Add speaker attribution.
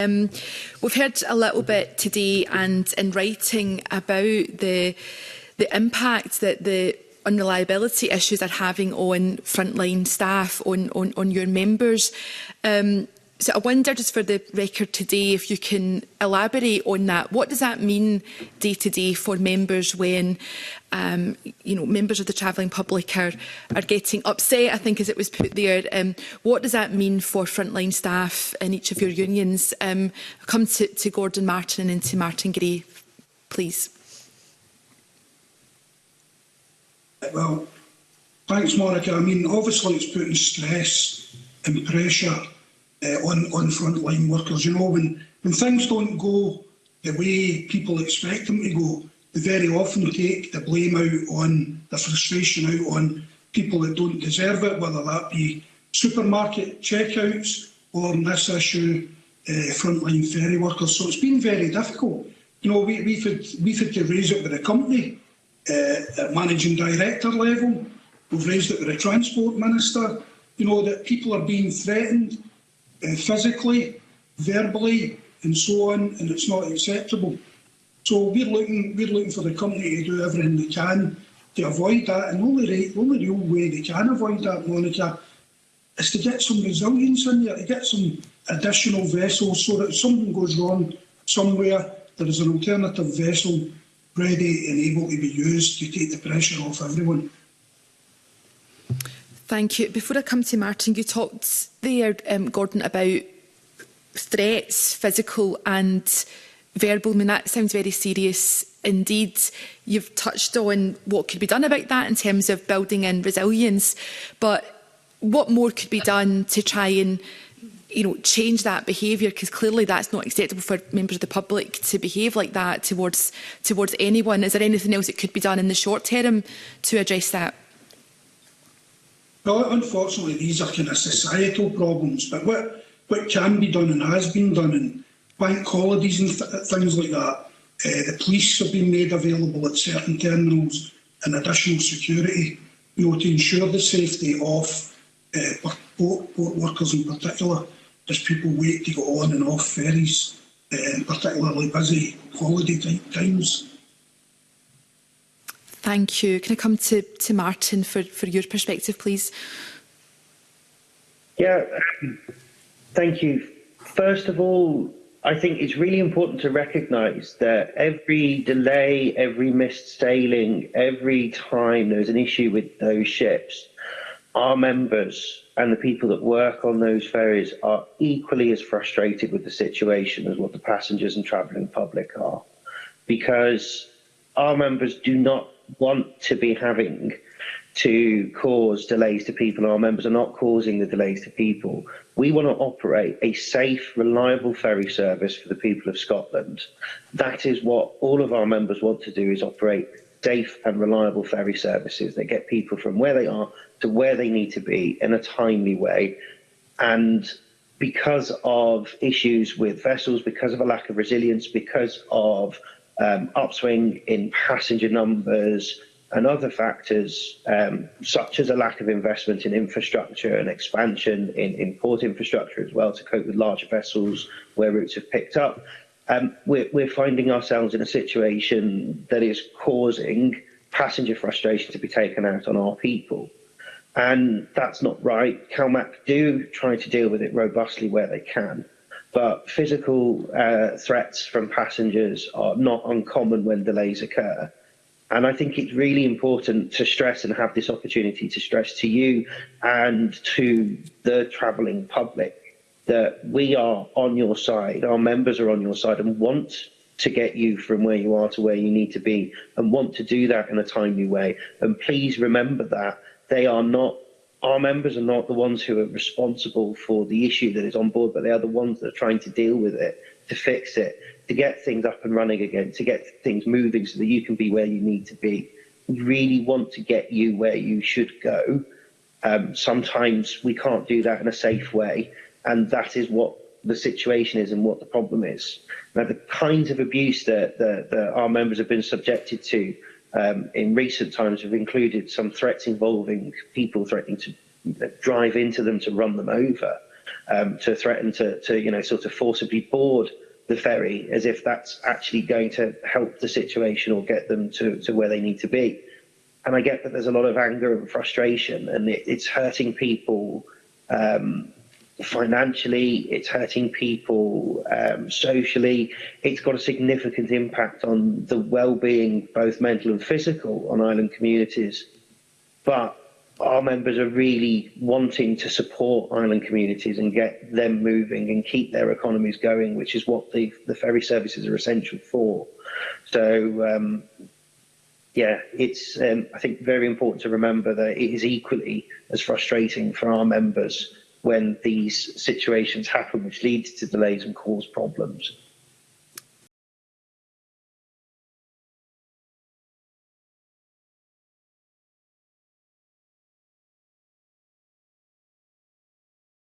Speaker 1: We've heard a little bit today and in writing about the impact that the unreliability issues are having on frontline staff, on your members. So I wonder, just for the record today, if you can elaborate on that. What does that mean day to day for members when, members of the travelling public are getting upset, I think, as it was put there? What does that mean for frontline staff in each of your unions? I'll come to Gordon Martin and then to Martin Gray, please.
Speaker 2: Well, thanks, Monica. I mean, obviously it's putting stress and pressure on frontline workers. You know, when things don't go the way people expect them to go, they very often take the blame out on, the frustration out on people that don't deserve it, whether that be supermarket checkouts or, in this issue, frontline ferry workers. So it's been very difficult. You know, we've had to raise it with the company at managing director level. We've raised it with the Transport Minister, you know, that people are being threatened physically, verbally and so on, and it's not acceptable. So we're looking for the company to do everything they can to avoid that, and the only real way they can avoid that, Monica, is to get some resilience in there, to get some additional vessels so that if something goes wrong somewhere, there is an alternative vessel ready and able to be used to take the pressure off everyone.
Speaker 1: Thank you. Before I come to Martin, you talked there, Gordon, about threats, physical and verbal. I mean, that sounds very serious indeed. You've touched on what could be done about that in terms of building in resilience, but what more could be done to try and change that behaviour? Because clearly that's not acceptable for members of the public to behave like that towards anyone. Is there anything else that could be done in the short term to address that?
Speaker 2: Well, unfortunately, these are kind of societal problems, but what can be done and has been done, in bank holidays and things like that, the police have been made available at certain terminals and additional security, to ensure the safety of port workers in particular, as people wait to go on and off ferries in particularly busy holiday times.
Speaker 1: Thank you. Can I come to Martin for your perspective, please?
Speaker 3: Yeah, thank you. First of all, I think it's really important to recognise that every delay, every missed sailing, every time there's an issue with those ships, our members and the people that work on those ferries are equally as frustrated with the situation as what the passengers and travelling public are, because our members do not want to be having to cause delays to people. Our members are not causing the delays to people. We want to operate a safe, reliable ferry service for the people of Scotland. That is what all of our members want to do, is operate safe and reliable ferry services that get people from where they are to where they need to be in a timely way. And because of issues with vessels, because of a lack of resilience, because of upswing in passenger numbers and other factors, such as a lack of investment in infrastructure and expansion in port infrastructure as well to cope with larger vessels where routes have picked up, we're finding ourselves in a situation that is causing passenger frustration to be taken out on our people. And that's not right. CalMac do try to deal with it robustly where they can. But physical threats from passengers are not uncommon when delays occur. And I think it's really important to stress and have this opportunity to stress to you and to the travelling public that we are on your side, our members are on your side and want to get you from where you are to where you need to be and want to do that in a timely way. And please remember that our members are not the ones who are responsible for the issue that is on board, but they are the ones that are trying to deal with it, to fix it, to get things up and running again, to get things moving so that you can be where you need to be. We really want to get you where you should go. Sometimes we can't do that in a safe way, and that is what the situation is and what the problem is. Now, the kinds of abuse that our members have been subjected to in recent times have included some threats involving people threatening to drive into them to run them over. to threaten to sort of forcibly board the ferry, as if that's actually going to help the situation or get them to where they need to be. And I get that there's a lot of anger and frustration, and it's hurting people financially, it's hurting people socially. It's got a significant impact on the well-being, both mental and physical, on island communities. But our members are really wanting to support island communities and get them moving and keep their economies going, which is what the ferry services are essential for. So, yeah, it's, I think, very important to remember that it is equally as frustrating for our members when these situations happen, which leads to delays and cause problems.